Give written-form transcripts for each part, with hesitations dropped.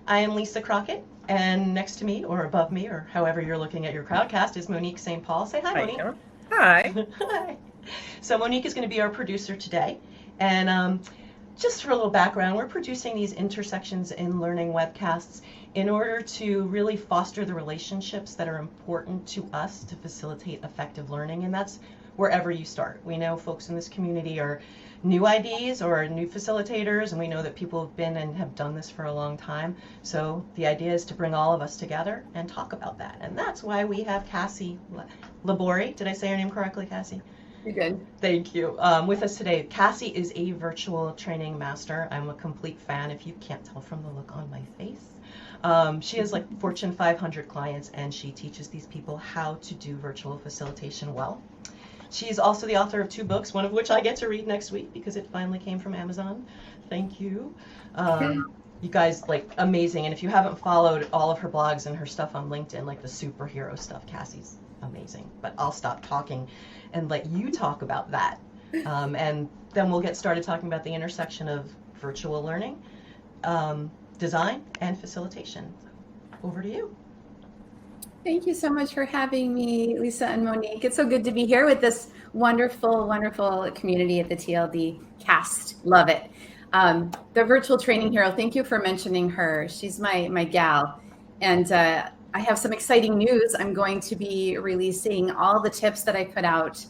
I am Lisa Crockett, and next to me, or above me, or however you're looking at your crowdcast, is Monique St. Paul. Say hi, Hi, Monique. Karen. Hi. Hi. So Monique is going to be our producer today, and just for a little background, we're producing these Intersections in Learning webcasts in order to really foster the relationships that are important to us to facilitate effective learning, and that's wherever you start. We know folks in this community are new IDs or new facilitators, and we know that people have been and have done this for a long time. So the idea is to bring all of us together and talk about that, and that's why we have Kassy LaBorie. Did I say your name correctly, Kassy? You're good. Thank you. With us today, Kassy is a virtual training master. I'm a complete fan, if you can't tell from the look on my face. She has like Fortune 500 clients, and she teaches these people how to do virtual facilitation well. She's also the author of 2 books, one of which I get to read next week because it finally came from Amazon. Thank you. You guys, like, amazing. And if you haven't followed all of her blogs and her stuff on LinkedIn, like the superhero stuff, Kassy's amazing. But I'll stop talking and let you talk about that. And then we'll get started talking about the intersection of virtual learning, design, and facilitation. Over to you. Thank you so much for having me, Lisa and Monique. It's so good to be here with this wonderful, wonderful community at the TLD cast. Love it. The virtual training hero, thank you for mentioning her. She's my gal. And I have some exciting news. I'm going to be releasing all the tips that I put out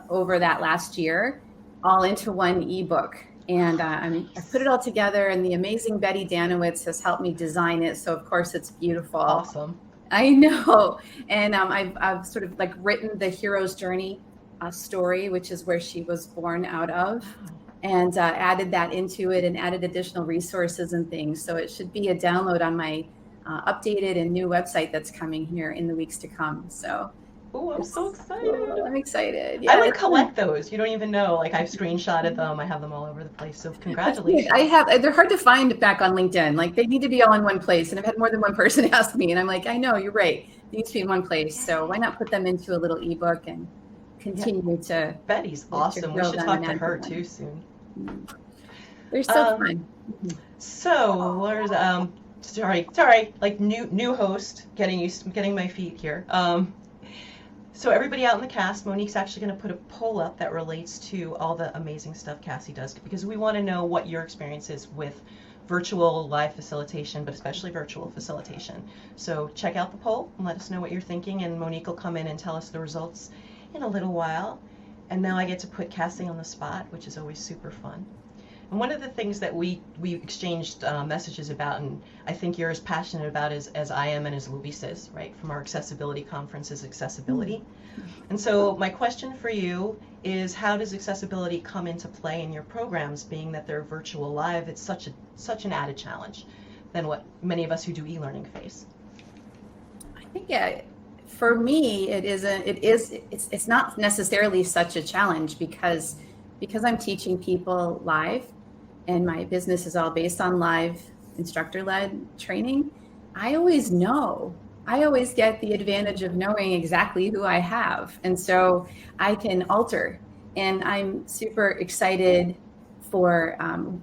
over that last year, all into one ebook. And I put it all together, and the amazing Betty Danowitz has helped me design it. So, of course, it's beautiful. Awesome. I know. And I've sort of like written the hero's journey story, which is where she was born out of, and added that into it and added additional resources and things. So it should be a download on my updated and new website that's coming here in the weeks to come. So. Oh, I'm so excited. I'm excited. Yeah, I like collect those. You don't even know. Like, I've screenshotted them. I have them all over the place. So congratulations. They're hard to find back on LinkedIn. Like, they need to be all in one place. And I've had more than one person ask me, and I'm like, I know, you're right. It needs to be in one place. So why not put them into a little ebook and continue to. Betty's awesome. We should talk to her too soon. They're so fun. So where's sorry, like new host, getting my feet here. So everybody out in the cast, Monique's actually going to put a poll up that relates to all the amazing stuff Kassy does, because we want to know what your experience is with virtual live facilitation, but especially virtual facilitation. So check out the poll and let us know what you're thinking, and Monique will come in and tell us the results in a little while. And now I get to put Kassy on the spot, which is always super fun. And one of the things that we exchanged messages about, and I think you're as passionate about as I am and as Luby is, right, from our accessibility conference, is accessibility. And so my question for you is, how does accessibility come into play in your programs, being that they're virtual live? It's such an added challenge than what many of us who do e-learning face. I think, for me, it's not necessarily such a challenge because I'm teaching people live, and my business is all based on live instructor-led training. I always get the advantage of knowing exactly who I have. And so I can alter, and I'm super excited for,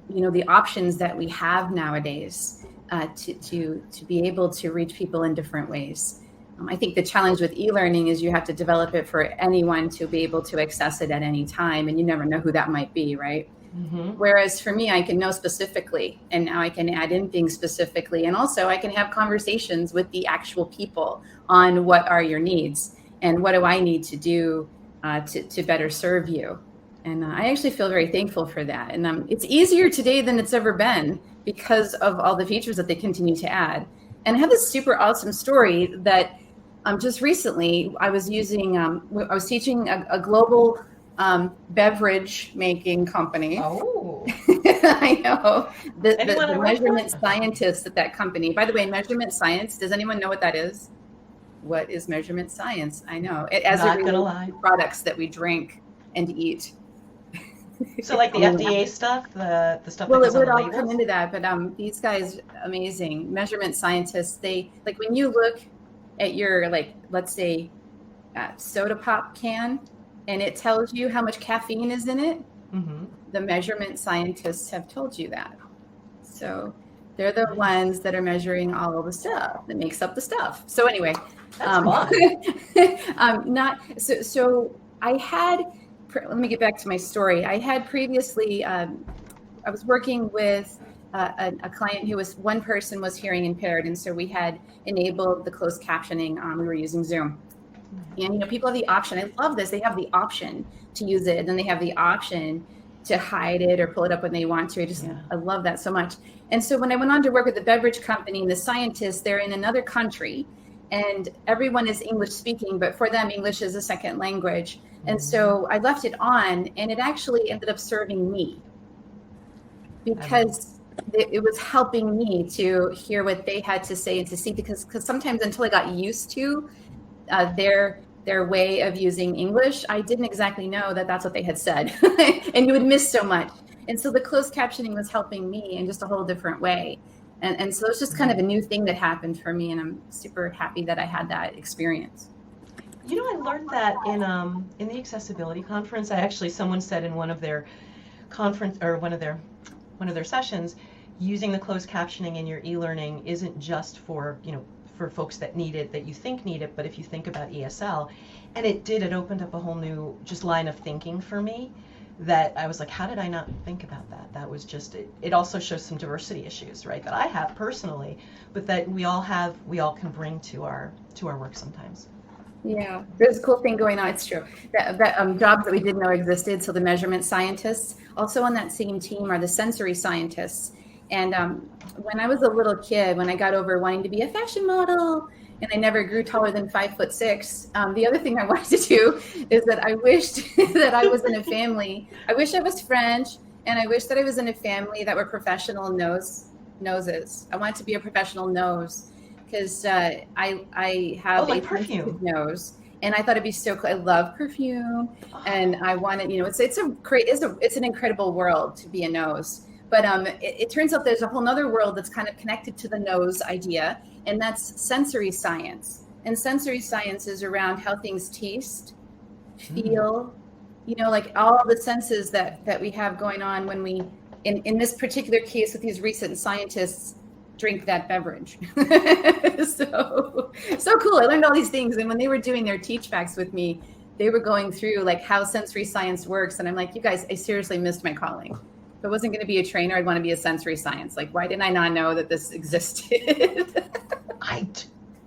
the options that we have nowadays to be able to reach people in different ways. I think the challenge with e-learning is you have to develop it for anyone to be able to access it at any time, and you never know who that might be, right? Mm-hmm. Whereas for me, I can know specifically, and now I can add in things specifically, and also I can have conversations with the actual people on what are your needs and what do I need to do to better serve you. And I actually feel very thankful for that. And it's easier today than it's ever been because of all the features that they continue to add. And I have this super awesome story that just recently I was using, I was teaching a global beverage making company. Oh. I know. The measurement scientist at that company. By the way, measurement science, does anyone know what that is? What is measurement science? I know. As it relates to products that we drink and eat. So like the FDA stuff, the stuff well, that goes it would on the all labels? come into that, but these guys, amazing measurement scientists. They, like, when you look at your, like, let's say soda pop can, and it tells you how much caffeine is in it, mm-hmm. The measurement scientists have told you that. So They're the ones that are measuring all of the stuff that makes up the stuff. So anyway, That's fun. not so. So I had. Let me get back to my story. I had previously. I was working with a client who was one person was hearing impaired, and so we had enabled the closed captioning. We were using Zoom, and people have the option. I love this. They have the option to use it, and then they have the option to hide it or pull it up when they want to. I love that so much. And so when I went on to work with the beverage company and the scientists, they're in another country and everyone is English speaking, but for them, English is a second language. And so I left it on, and it actually ended up serving me because it was helping me to hear what they had to say and to see, because sometimes until I got used to their way of using English, I didn't exactly know that that's what they had said. And you would miss so much. And so the closed captioning was helping me in just a whole different way. And so it's just kind of a new thing that happened for me. And I'm super happy that I had that experience. I learned that in the accessibility conference. Someone said in one of their conference or one of their sessions, using the closed captioning in your e-learning isn't just for folks that need it, that you think need it, but if you think about ESL, and it opened up a whole new just line of thinking for me, that I was like, how did I not think about that? That was just it also shows some diversity issues, right, that I have personally, but that we all can bring to our work sometimes. Yeah, there's a cool thing going on. It's true that jobs that we didn't know existed. So the measurement scientists, also on that same team, are the sensory scientists. And when I was a little kid, when I got over wanting to be a fashion model, and I never grew taller than 5'6", the other thing I wanted to do is that I wished that I was in a family. I wish I was French, and I wish that I was in a family that were professional noses. I wanted to be a professional nose because I have a sensitive nose, and I thought it'd be so cool. I love perfume, and I wanted, it's an incredible world to be a nose. But it turns out there's a whole other world that's kind of connected to the nose idea, and that's sensory science. And sensory science is around how things taste, feel, like all the senses that we have going on when we, in this particular case with these recent scientists, drink that beverage. So cool. I learned all these things. And when they were doing their teach backs with me, they were going through like how sensory science works. And I'm like, you guys, I seriously missed my calling. If I wasn't going to be a trainer, I'd want to be a sensory science. Like, why didn't I not know that this existed?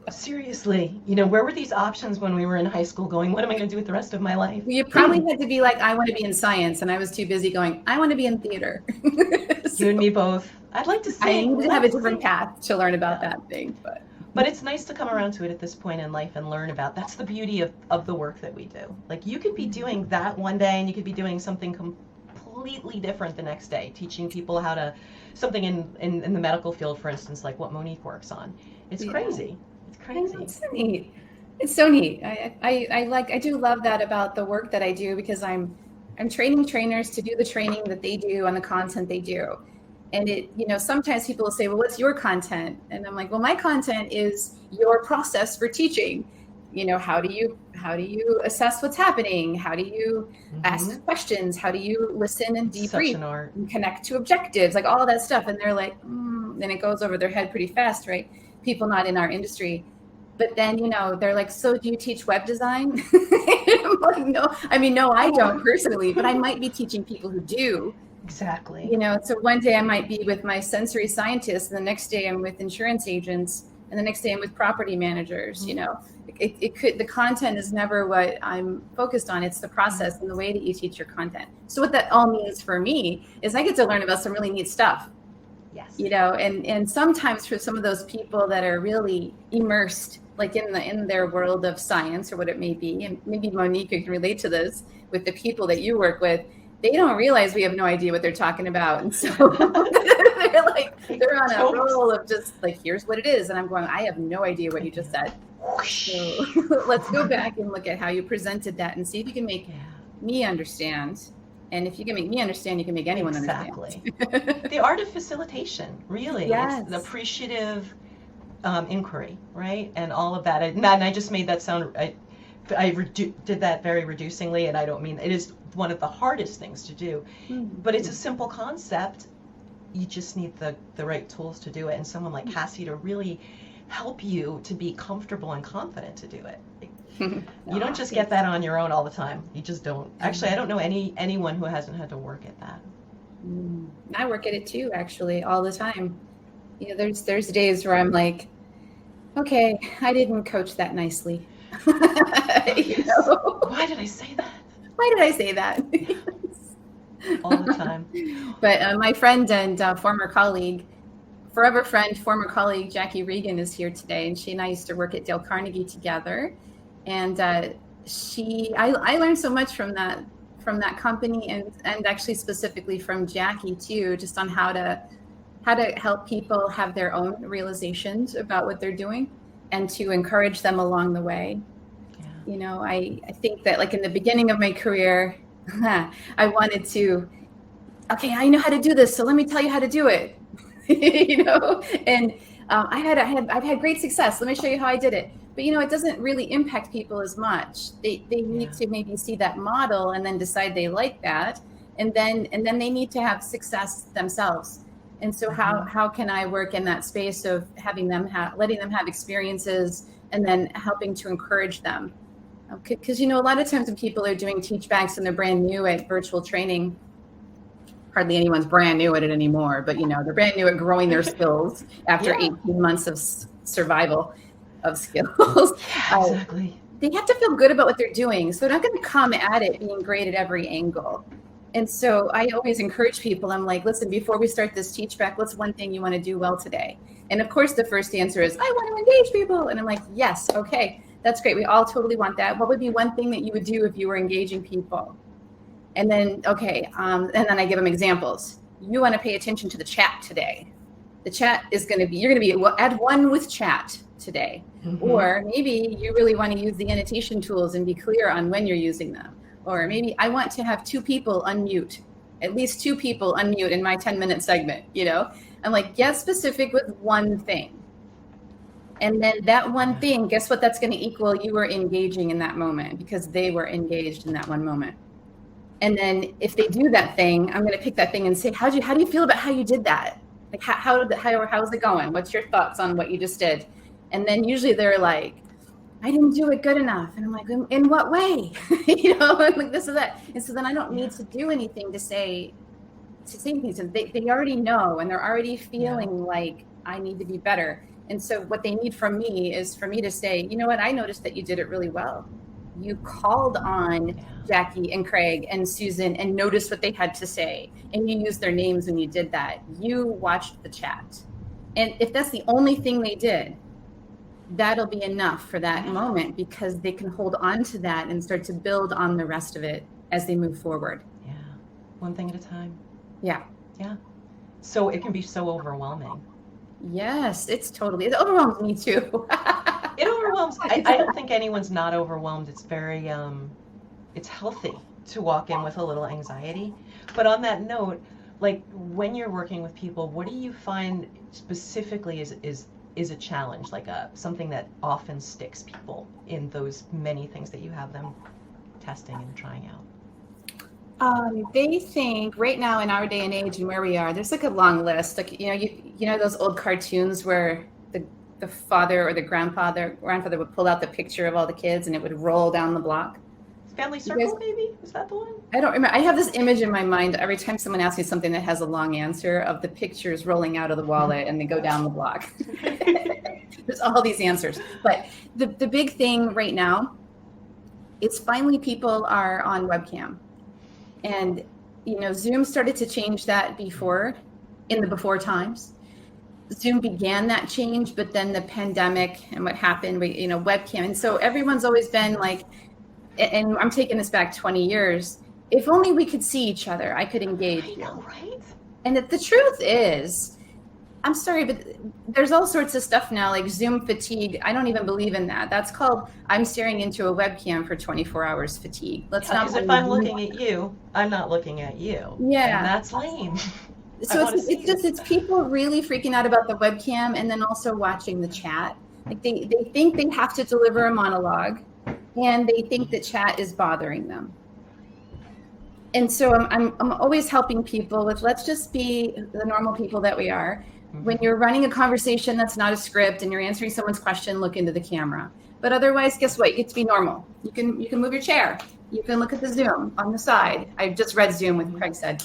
Seriously, where were these options when we were in high school going, what am I going to do with the rest of my life? You probably had to be like, I want to be in science. And I was too busy going, I want to be in theater. You and me both. I'd like to I need to have a different path to learn about that thing. But it's nice to come around to it at this point in life and learn about. That's the beauty of the work that we do. Like, you could be doing that one day and you could be doing something completely different the next day, teaching people how to, something in the medical field, for instance, like what Monique works on. It's crazy. It's crazy. It's so neat. It's so neat. I do love that about the work that I do, because I'm training trainers to do the training that they do on the content they do. And sometimes people will say, well, what's your content? And I'm like, well, my content is your process for teaching. How do you assess what's happening? How do you ask questions? How do you listen and debrief and connect to objectives? Like all of that stuff. And they're like, and it goes over their head pretty fast, right? People not in our industry. But then, they're like, so do you teach web design? I'm like, no, I don't personally, but I might be teaching people who do. Exactly. So one day I might be with my sensory scientists, and the next day I'm with insurance agents, and the next day I'm with property managers. The content is never what I'm focused on. It's the process and the way that you teach your content. So what that all means for me is I get to learn about some really neat stuff. Yes. And sometimes for some of those people that are really immersed, like in their world of science or what it may be, and maybe Monique, you can relate to this with the people that you work with, they don't realize we have no idea what they're talking about. And so they're on a roll of just like, here's what it is. And I'm going, I have no idea what you just said. So let's go back and look at how you presented that and see if you can make me understand. And if you can make me understand, you can make anyone understand. Exactly. The art of facilitation, really. Yes. It's the appreciative inquiry, right? And all of that. And I just made that sound, I did that very reducingly, and I don't mean, it is one of the hardest things to do, but it's a simple concept, you just need the right tools to do it, and someone like Kassy to really help you to be comfortable and confident to do it. You don't just get that on your own all the time. You just don't. Actually, I don't know anyone who hasn't had to work at that. I work at it too, actually, all the time. You know, there's days where I'm like, okay, I didn't coach that nicely. Yes. Why did I say that? Why did I say that? All the time. But my friend and former colleague, forever friend, former colleague, Jackie Regan is here today, and she and I used to work at Dale Carnegie together. And I learned so much from that company, and actually specifically from Jackie too, just on how to help people have their own realizations about what they're doing and to encourage them along the way. Yeah. You know, I think that like in the beginning of my career, I wanted to, okay, I know how to do this, so let me tell you how to do it. You know, and I've had great success. Let me show you how I did it. But you know, it doesn't really impact people as much. They need to maybe see that model and then decide they like that, and then they need to have success themselves. And so how can I work in that space of having them letting them have experiences and then helping to encourage them? Because you know, a lot of times when people are doing teach backs and they're brand new at virtual training, hardly anyone's brand new at it anymore, but you know, they're brand new at growing their skills after 18 months of survival of skills. Exactly. They have to feel good about what they're doing. So they're not going to come at it being great at every angle. And so I always encourage people, I'm like, listen, before we start this teach back, what's one thing you want to do well today? And of course, the first answer is, I want to engage people. And I'm like, yes, okay, that's great. We all totally want that. What would be one thing that you would do if you were engaging people? And then, okay, and then I give them examples. You want to pay attention to the chat today. The chat is going to be, you're going to be at one with chat today. Or maybe you really want to use the annotation tools and be clear on when you're using them. Or maybe I want to have 2 people unmute, at least 2 people unmute in my 10-minute segment, you know? I'm like, get specific with one thing. And then that one thing, guess what that's going to equal? You were engaging in that moment because they were engaged in that one moment. And then if they do that thing, I'm going to pick that thing and say, how do you feel about how you did that? Like, how's it going? What's your thoughts on what you just did? And then usually they're like, I didn't do it good enough. And I'm like, in what way? You know, I'm like this or that. And so then I don't need to do anything to say anything. So they already know, and they're already feeling like I need to be better. And so what they need from me is for me to say, you know what, I noticed that you did it really well. You called on Jackie and Craig and Susan and noticed what they had to say. And you used their names when you did that. You watched the chat. And if that's the only thing they did, that'll be enough for that moment, because they can hold on to that and start to build on the rest of it as they move forward. Yeah. One thing at a time. Yeah. Yeah. So it can be so overwhelming. Yes, it overwhelms me too. It overwhelms. I don't think anyone's not overwhelmed. It's very, it's healthy to walk in with a little anxiety. But on that note, like when you're working with people, what do you find specifically is a challenge, like something that often sticks people in those many things that you have them testing and trying out? They think right now in our day and age and where we are, there's like a long list. Like, you know those old cartoons where the father or the grandfather would pull out the picture of all the kids and it would roll down the block. Family Circle, maybe? Is that the one? I don't remember. I have this image in my mind every time someone asks me something that has a long answer of the pictures rolling out of the wallet and they go down the block. There's all these answers. But the big thing right now is finally people are on webcam. And, Zoom started to change that before times. Zoom began that change, but then the pandemic and what happened, webcam. And so everyone's always been like, and I'm taking this back 20 years, if only we could see each other, I could engage you. I know, right? And the truth is, I'm sorry, but there's all sorts of stuff now, like Zoom fatigue. I don't even believe in that. That's called, I'm staring into a webcam for 24 hours fatigue. Because if I'm looking at you, I'm not looking at you. Yeah. And that's lame. So it's people really freaking out about the webcam and then also watching the chat. Like they think they have to deliver a monologue and they think that chat is bothering them. And so I'm always helping people with, let's just be the normal people that we are. When you're running a conversation that's not a script and you're answering someone's question, look into the camera. But otherwise, guess what? You get to be normal. You can move your chair. You can look at the Zoom on the side. I just read Zoom with Craig said.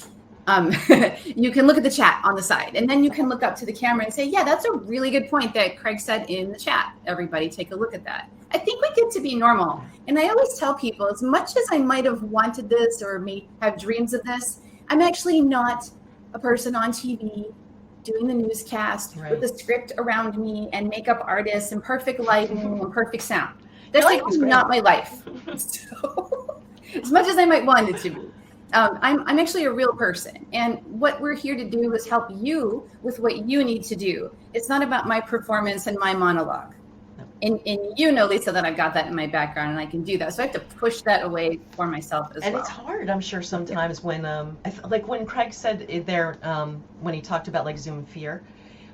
You can look at the chat on the side, and then you can look up to the camera and say, yeah, that's a really good point that Craig said in the chat. Everybody take a look at that. I think we get to be normal. And I always tell people, as much as I might have wanted this or may have dreams of this, I'm actually not a person on TV doing the newscast with a script around me and makeup artists and perfect lighting and perfect sound. That's like not my life. So, as much as I might want it to be. I'm actually a real person, and what we're here to do is help you with what you need to do. It's not about my performance and my monologue. And you know, Lisa, that I've got that in my background and I can do that. So I have to push that away for myself as well. And it's hard, I'm sure, sometimes when, like when Craig said there, when he talked about like Zoom fear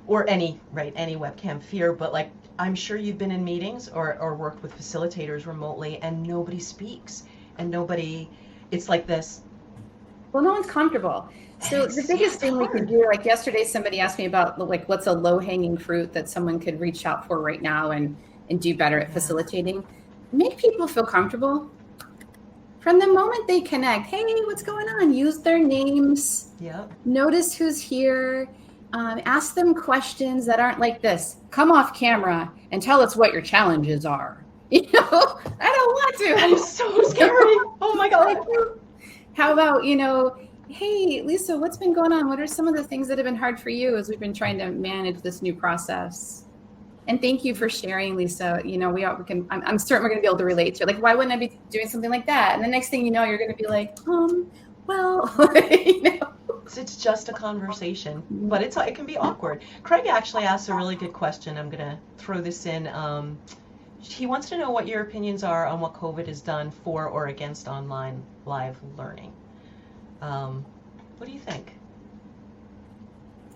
or any webcam fear, but like, I'm sure you've been in meetings or worked with facilitators remotely and nobody speaks and it's like this. Well, no one's comfortable. So the biggest thing we could do, like yesterday, somebody asked me about like what's a low-hanging fruit that someone could reach out for right now and do better at facilitating. Make people feel comfortable. From the moment they connect, hey, what's going on? Use their names. Yep. Notice who's here. Ask them questions that aren't like this. Come off camera and tell us what your challenges are. You know, I don't want to. That is so scary. Oh my God. How about, hey, Lisa, what's been going on? What are some of the things that have been hard for you as we've been trying to manage this new process? And thank you for sharing, Lisa. I'm certain we're going to be able to relate to it. Like, why wouldn't I be doing something like that? And the next thing you know, you're going to be like, well, It's just a conversation, but it can be awkward. Craig actually asked a really good question. I'm going to throw this in. He wants to know what your opinions are on what COVID has done for or against online live learning. What do you think?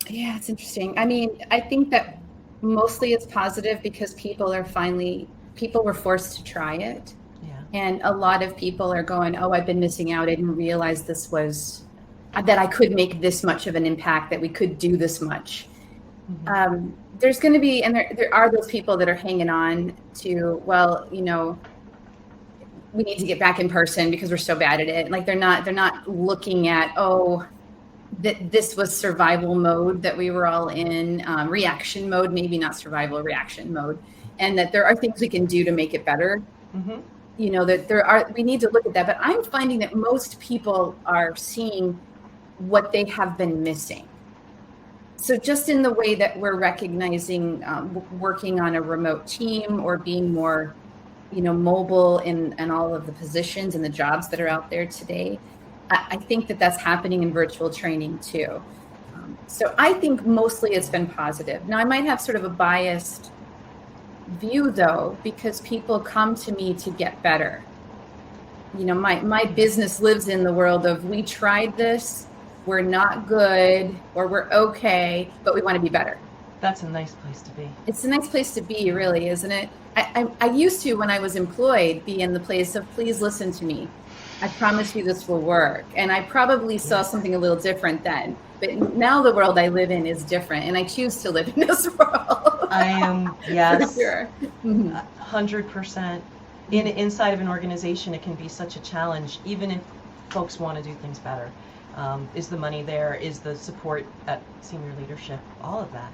Yeah, it's interesting. I mean, I think that mostly it's positive because people were forced to try it. Yeah. And a lot of people are going, oh, I've been missing out. I didn't realize that I could make this much of an impact, that we could do this much. Mm-hmm. There's going to be, and there are those people that are hanging on to, well, we need to get back in person because we're so bad at it. Like they're not looking at, that this was survival mode that we were all in, reaction mode, maybe not survival, reaction mode, and that there are things we can do to make it better. Mm-hmm. We need to look at that. But I'm finding that most people are seeing what they have been missing. So just in the way that we're recognizing working on a remote team or being more, mobile in all of the positions and the jobs that are out there today, I think that that's happening in virtual training too. So I think mostly it's been positive. Now I might have sort of a biased view though, because people come to me to get better. My business lives in the world of, we tried this, we're not good, or we're okay, but we want to be better. That's a nice place to be. It's a nice place to be, really, isn't it? I used to, when I was employed, be in the place of, please listen to me. I promise you this will work. And I probably saw something a little different then. But now the world I live in is different, and I choose to live in this world. I am, yes. For sure. 100%. Inside of an organization, it can be such a challenge, even if folks want to do things better. Is the money there? Is the support at senior leadership? All of that.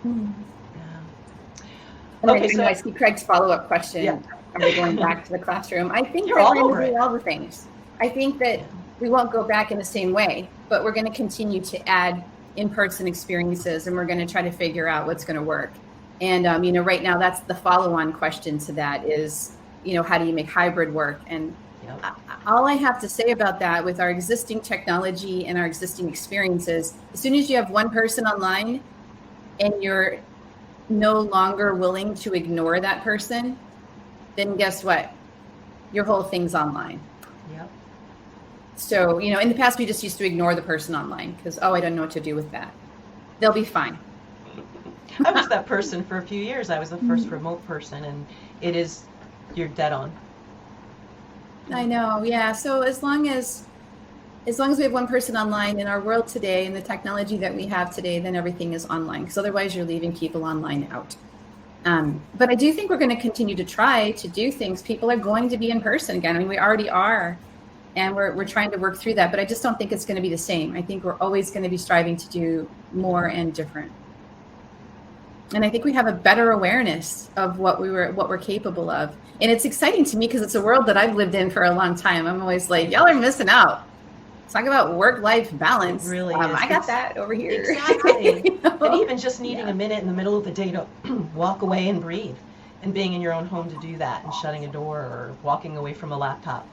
Mm-hmm. Yeah. Okay, so I see Craig's follow-up question. Yeah. Are we going back to the classroom? I think we're going to do all the things. I think that we won't go back in the same way, but we're going to continue to add in-person experiences, and we're going to try to figure out what's going to work. And right now, that's the follow-on question to that is, how do you make hybrid work? And all I have to say about that, with our existing technology and our existing experiences, as soon as you have one person online and you're no longer willing to ignore that person, then guess what? Your whole thing's online. Yep. So, in the past, we just used to ignore the person online because, I don't know what to do with that. They'll be fine. I was that person for a few years. I was the first remote person, and you're dead on. I know, yeah. So as long as as long as we have one person online in our world today and the technology that we have today, then everything is online, because otherwise you're leaving people online out. But I do think we're going to continue to try to do things. People are going to be in person again. I mean, we already are, and we're trying to work through that, but I just don't think it's going to be the same. I think we're always going to be striving to do more and different. And I think we have a better awareness of what we're capable of. And it's exciting to me because it's a world that I've lived in for a long time. I'm always like, y'all are missing out. Talk about work-life balance. It really is. I got that over here. Exactly. You know? And even just needing a minute in the middle of the day to walk away and breathe, and being in your own home to do that, and shutting a door or walking away from a laptop.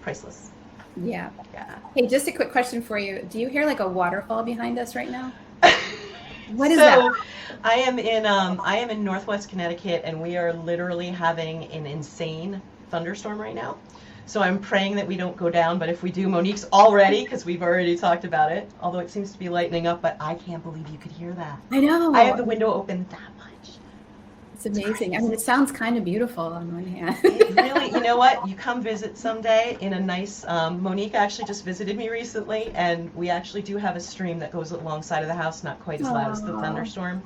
Priceless. Yeah. Yeah. Hey, just a quick question for you. Do you hear like a waterfall behind us right now? What is that? I am in Northwest Connecticut, and we are literally having an insane thunderstorm right now. So I'm praying that we don't go down, but if we do, Monique's all ready, because we've already talked about it, although it seems to be lightening up, but I can't believe you could hear that. I know. I have the window open that much. It's amazing. I mean, it sounds kind of beautiful on one hand. It really, you know what? You come visit someday in a nice, Monique actually just visited me recently, and we actually do have a stream that goes alongside of the house, not quite as loud as the thunderstorm.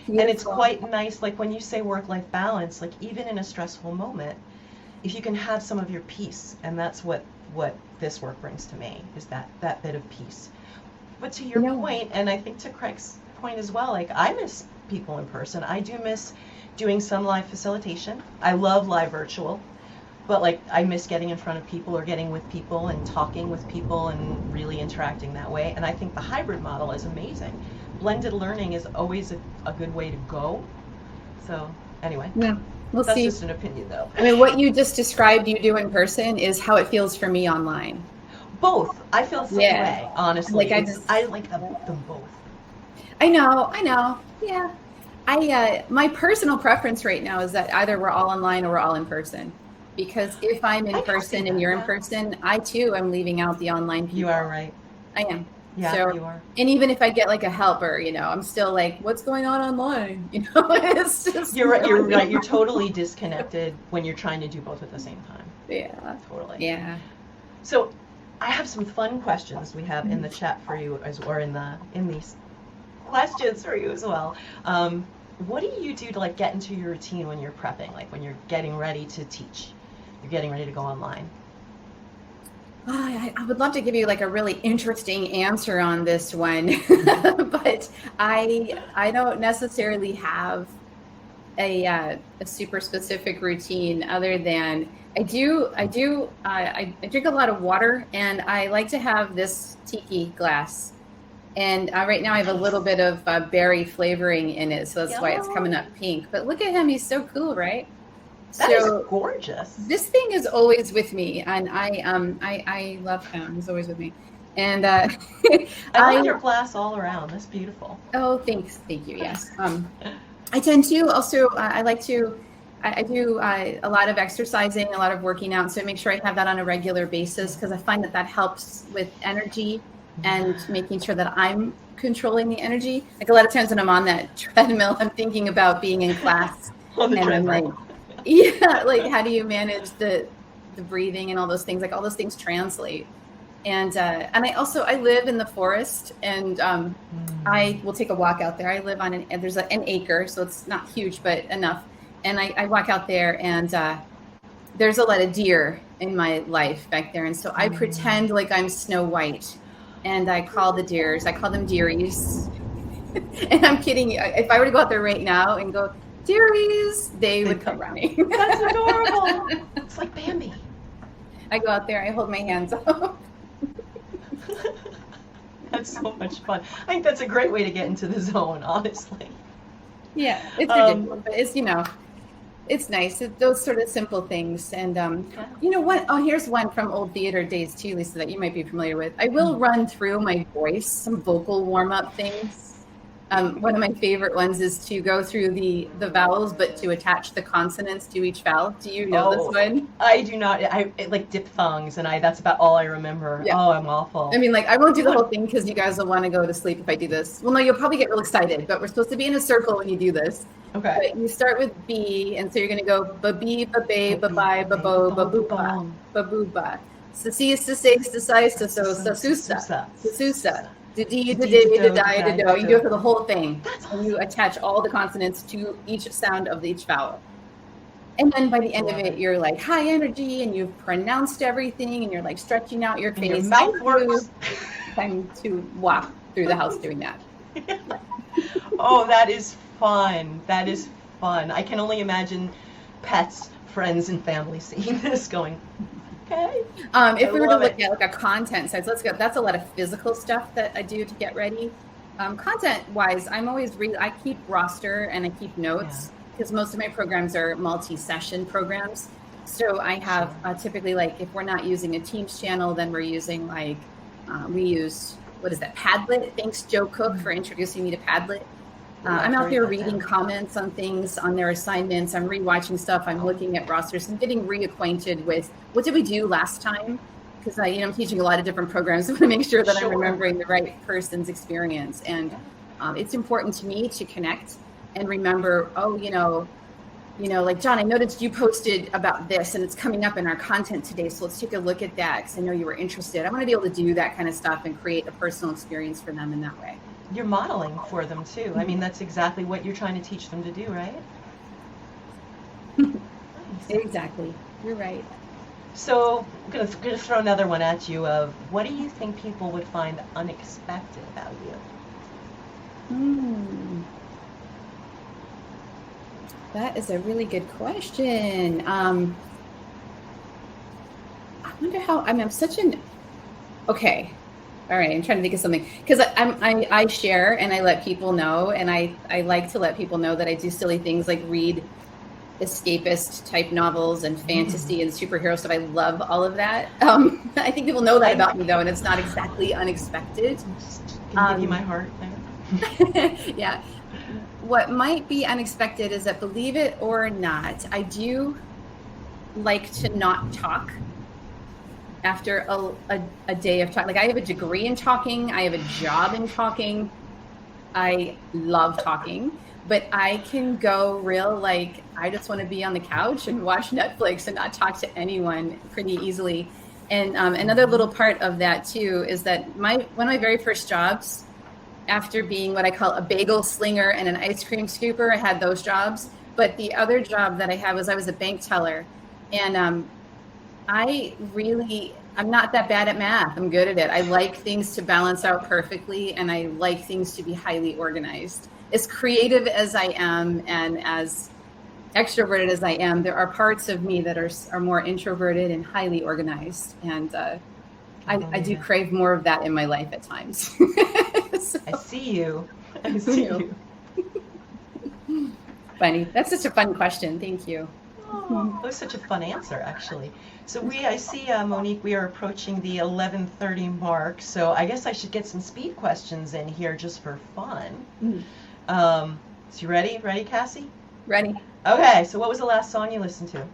Beautiful. And it's quite nice, like when you say work-life balance, like even in a stressful moment, if you can have some of your peace, and that's what this work brings to me, is that bit of peace. But to your point, and I think to Craig's point as well, like I miss people in person. I do miss doing some live facilitation. I love live virtual, but like I miss getting in front of people or getting with people and talking with people and really interacting that way. And I think the hybrid model is amazing. Blended learning is always a good way to go. So anyway. Yeah. We'll That's see. just an opinion, though. I mean, what you just described you do in person is how it feels for me online. Both. I feel the same way, honestly. Like I like them both. I know. Yeah. My personal preference right now is that either we're all online or we're all in person. Because if I'm in person and you're in person, I too am leaving out the online people. You are right. I am. Yeah, so, you are. And even if I get like a helper, you know, I'm still like, what's going on online? You know, it's just You're right. You're right. You're totally disconnected when you're trying to do both at the same time. Yeah. Totally. Yeah. So, I have some fun questions we have in the chat for you, or in these questions for you as well. What do you do to like get into your routine when you're prepping, like when you're getting ready to teach, you're getting ready to go online? I would love to give you like a really interesting answer on this one, but I don't necessarily have a super specific routine other than I drink a lot of water, and I like to have this tiki glass. And right now I have a little bit of berry flavoring in it, so that's why it's coming up pink. But look at him, he's so cool, right? That is gorgeous. This thing is always with me, and I love him. He's always with me. And I love your glass all around. That's beautiful. Oh, thanks. Thank you. Yes. I tend to also, I do a lot of exercising, a lot of working out. So I make sure I have that on a regular basis, because I find that helps with energy and making sure that I'm controlling the energy. Like a lot of times when I'm on that treadmill, I'm thinking about being in class. On the and treadmill. I'm like, yeah, like how do you manage the breathing and all those things? Like all those things translate. And I live in the forest, and I will take a walk out there. I live on there's an acre, so it's not huge, but enough. And I walk out there, and there's a lot of deer in my life back there. And so I pretend like I'm Snow White, and I call the deers, I call them dearies. And I'm kidding you. If I were to go out there right now and go, dearies, they would come running. That's adorable. It's like Bambi. I go out there, I hold my hands up. That's so much fun. I think that's a great way to get into the zone, honestly. Yeah, it's ridiculous, but it's, it's nice. Those sort of simple things. And you know what? Oh, here's one from old theater days too, Lisa, that you might be familiar with. I will run through my voice, some vocal warm-up things. One of my favorite ones is to go through the vowels, but to attach the consonants to each vowel. Do you know this one? I do not. I like diphthongs, and that's about all I remember. Yeah. Oh, I'm awful. I mean, like, I won't do the whole thing because you guys will want to go to sleep if I do this. Well, no, you'll probably get real excited, but we're supposed to be in a circle when you do this. Okay. But you start with B, and so you're going to go ba-bee, ba-bay, ba-bye, ba-bo, ba-booba, ba-booba, You do it for the whole thing. That's awesome. And you attach all the consonants to each sound of each vowel. And then by the end of it, you're like high energy and you've pronounced everything and you're like stretching out your face. Your mouth works. Time to walk through the house doing that. Oh, that is fun. That is fun. I can only imagine pets, friends, and family seeing this going, okay. If we were to look at like a content side, that's a lot of physical stuff that I do to get ready. Content-wise, I keep roster and I keep notes. Because most of my programs are multi-session programs. So I have typically, like, if we're not using a Teams channel, then we're using we use, what is that, Padlet? Thanks, Joe Cook, for introducing me to Padlet. I'm out there reading comments on things, on their assignments. I'm rewatching stuff. I'm looking at rosters and getting reacquainted with what did we do last time? Because I'm teaching a lot of different programs. I want to make sure that I'm remembering the right person's experience. And it's important to me to connect and remember, like, John, I noticed you posted about this and it's coming up in our content today. So let's take a look at that because I know you were interested. I want to be able to do that kind of stuff and create a personal experience for them in that way. You're modeling for them too. Mm-hmm. I mean, that's exactly what you're trying to teach them to do, right? Nice. Exactly. You're right. So I'm going to throw another one at you of what do you think people would find unexpected about you? That is a really good question. I wonder how, I'm such an, okay. All right, I'm trying to think of something. Because I share and I let people know, and I like to let people know that I do silly things like read escapist type novels and fantasy and superhero stuff. I love all of that. I think people know that about me though, and it's not exactly unexpected. Can give you my heart there. Yeah. What might be unexpected is that, believe it or not, I do like to not talk after a day of talking. Like, I have a degree in talking. I have a job in talking. I love talking, but I can go real, like, I just want to be on the couch and watch Netflix and not talk to anyone pretty easily. And another little part of that too is that one of my very first jobs, after being what I call a bagel slinger and an ice cream scooper, I had those jobs. But the other job that I had was I was a bank teller. And I'm not that bad at math. I'm good at it. I like things to balance out perfectly, and I like things to be highly organized. As creative as I am and as extroverted as I am, there are parts of me that are more introverted and highly organized. And I do crave more of that in my life at times. So, I see you. I see you. Funny. That's such a fun question. Thank you. Oh, that was such a fun answer, actually. So I see, Monique, we are approaching the 11:30 mark. So I guess I should get some speed questions in here just for fun. So you ready? Ready, Kassy? Ready. Okay. So what was the last song you listened to?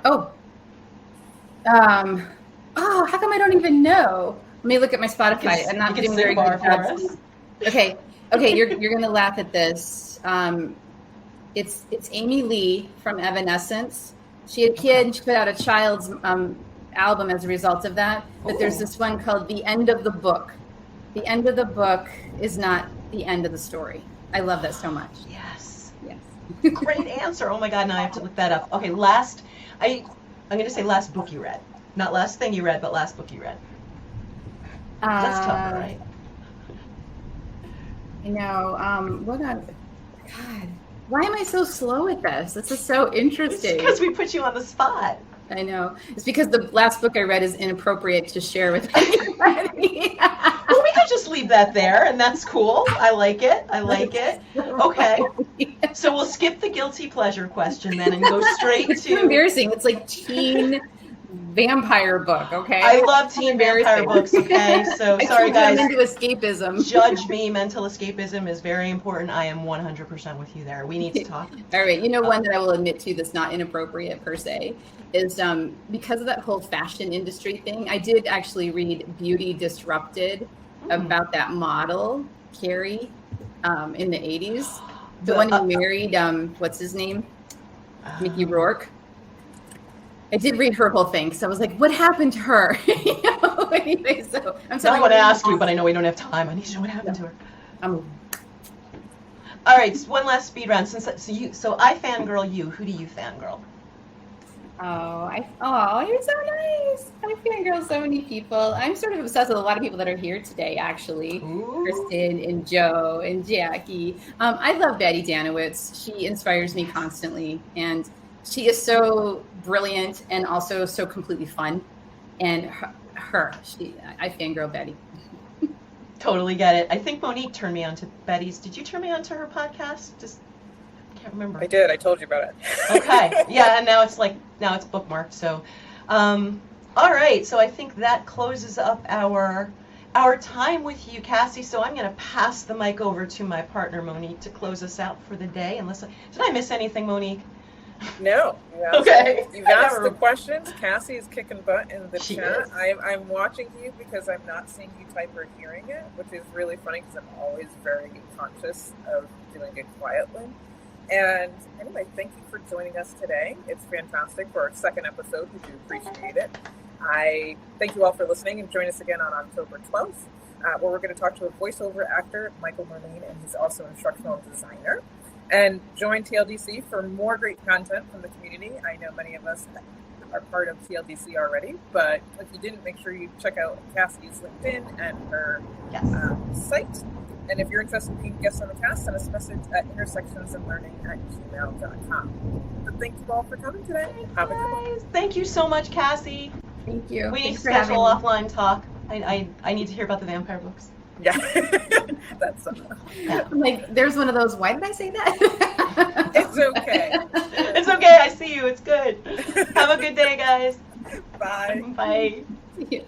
How come I don't even know? Let me look at my Spotify. I'm not doing very good for us. Okay, you're gonna laugh at this. It's Amy Lee from Evanescence. She had a kid, and she put out a child's album as a result of that. But there's this one called The End of the Book. The end of the book is not the end of the story. I love that so much. Yes. Yes. Great answer. Oh my God, now I have to look that up. Okay, I'm gonna say last book you read. Not last thing you read, but last book you read. That's tough, right? I know. God, why am I so slow at this? This is so interesting. It's because we put you on the spot. I know. It's because the last book I read is inappropriate to share with anybody. Well, we could just leave that there, and that's cool. I like it. Okay. So we'll skip the guilty pleasure question then and go straight It's to... too embarrassing. It's like teen vampire book, okay? I love teen vampire books, okay? So sorry, guys. I'm into escapism. Judge me. Mental escapism is very important. I am 100% with you there. We need to talk. All right. One that I will admit to that's not inappropriate per se is because of that whole fashion industry thing. I did actually read Beauty Disrupted about that model, Carrie, in the 80s. The one who married, what's his name? Mickey Rourke. I did read her whole thing, so I was like, what happened to her? Anyway, so I'm So I want to ask you, but I know we don't have time. I need to know what happened to her. All right, so one last speed round. So I fangirl you. Who do you fangirl? You're so nice. I fangirl so many people. I'm sort of obsessed with a lot of people that are here today, actually. Ooh. Kristen and Joe and Jackie. I love Betty Danowitz. She inspires me constantly, and she is so brilliant and also so completely fun. And I fangirl Betty. Totally get it. I think Monique turned me on to Betty's. Did you turn me on to her podcast? I can't remember. I did. I told you about it. Okay. Yeah, and now it's bookmarked. So, all right. So I think that closes up our time with you, Kassy. So I'm going to pass the mic over to my partner, Monique, to close us out for the day. Did I miss anything, Monique? No. Okay. You've asked the questions. Kassy is kicking butt in the She chat. is. I'm watching you because I'm not seeing you type or hearing it, which is really funny because I'm always very conscious of doing it quietly. And anyway, thank you for joining us today. It's fantastic for our second episode. We do appreciate it. I thank you all for listening, and join us again on October 12th, where we're going to talk to a voiceover actor, Michael Merlin, and he's also an instructional designer. And join TLDC for more great content from the community. I know many of us are part of TLDC already, but if you didn't, make sure you check out Kassy's LinkedIn and her site. And if you're interested in being guests on the cast, send us a message at intersectionsandlearning@gmail.com. But thank you all for coming today. Have a good one. Thank you so much, Kassy. Thank you. We need Thanks to for having schedule me. offline talk. I need to hear about the vampire books. Yeah, that's I'm like, there's one of those. Why did I say that? It's okay. It's okay. I see you. It's good. Have a good day, guys. Bye. Bye. Yeah.